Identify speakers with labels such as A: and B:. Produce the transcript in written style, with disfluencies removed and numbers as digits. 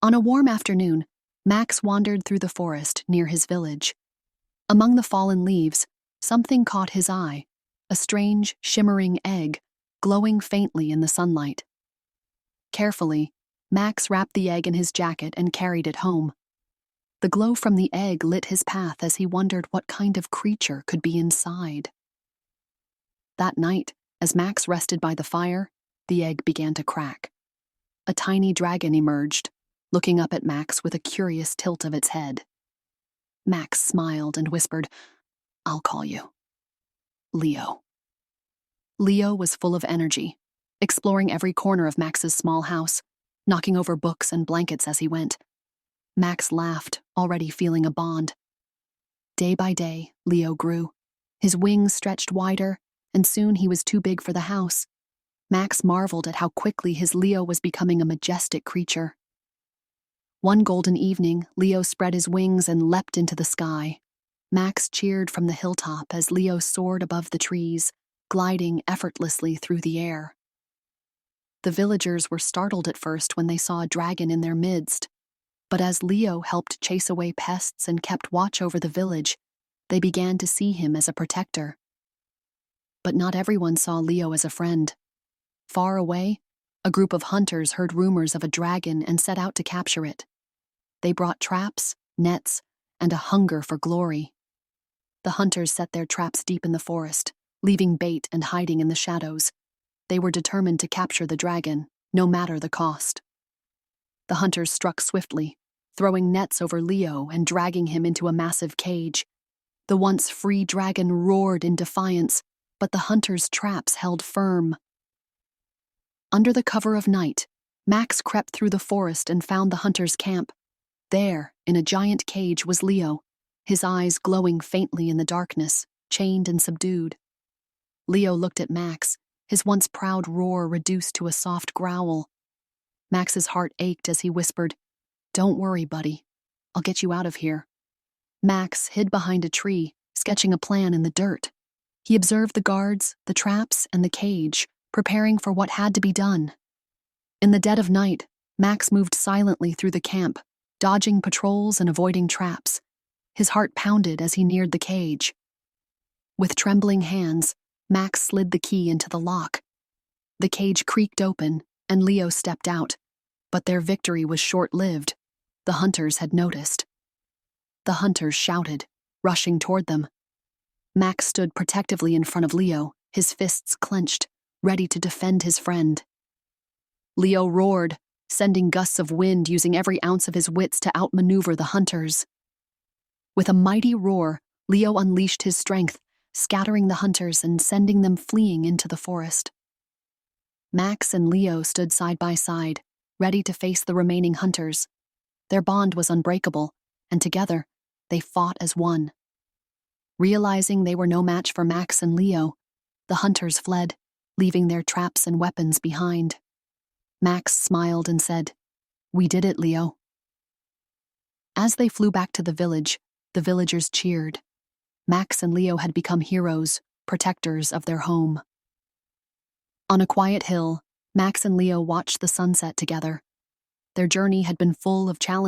A: On a warm afternoon, Max wandered through the forest near his village. Among the fallen leaves, something caught his eye, a strange, shimmering egg, glowing faintly in the sunlight. Carefully, Max wrapped the egg in his jacket and carried it home. The glow from the egg lit his path as he wondered what kind of creature could be inside. That night, as Max rested by the fire, the egg began to crack. A tiny dragon emerged, looking up at Max with a curious tilt of its head. Max smiled and whispered, "I'll call you Leo." Leo was full of energy, exploring every corner of Max's small house, knocking over books and blankets as he went. Max laughed, already feeling a bond. Day by day, Leo grew. His wings stretched wider, and soon he was too big for the house. Max marveled at how quickly his Leo was becoming a majestic creature. One golden evening, Leo spread his wings and leapt into the sky. Max cheered from the hilltop as Leo soared above the trees, gliding effortlessly through the air. The villagers were startled at first when they saw a dragon in their midst, but as Leo helped chase away pests and kept watch over the village, they began to see him as a protector. But not everyone saw Leo as a friend. Far away, a group of hunters heard rumors of a dragon and set out to capture it. They brought traps, nets, and a hunger for glory. The hunters set their traps deep in the forest, leaving bait and hiding in the shadows. They were determined to capture the dragon, no matter the cost. The hunters struck swiftly, throwing nets over Leo and dragging him into a massive cage. The once free dragon roared in defiance, but the hunters' traps held firm. Under the cover of night, Max crept through the forest and found the hunters' camp. There, in a giant cage, was Leo, his eyes glowing faintly in the darkness, chained and subdued. Leo looked at Max, his once proud roar reduced to a soft growl. Max's heart ached as he whispered, "Don't worry, buddy. I'll get you out of here." Max hid behind a tree, sketching a plan in the dirt. He observed the guards, the traps, and the cage, preparing for what had to be done. In the dead of night, Max moved silently through the camp, dodging patrols and avoiding traps. His heart pounded as he neared the cage. With trembling hands, Max slid the key into the lock. The cage creaked open, and Leo stepped out, but their victory was short-lived. The hunters had noticed. The hunters shouted, rushing toward them. Max stood protectively in front of Leo, his fists clenched, ready to defend his friend. Leo roared, sending gusts of wind using every ounce of his wits to outmaneuver the hunters. With a mighty roar, Leo unleashed his strength, scattering the hunters and sending them fleeing into the forest. Max and Leo stood side by side, ready to face the remaining hunters. Their bond was unbreakable, and together, they fought as one. Realizing they were no match for Max and Leo, the hunters fled, leaving their traps and weapons behind. Max smiled and said, "We did it, Leo." As they flew back to the villagers cheered. Max and Leo had become heroes, protectors of their home. On a quiet hill, Max and Leo watched the sunset together. Their journey had been full of challenges.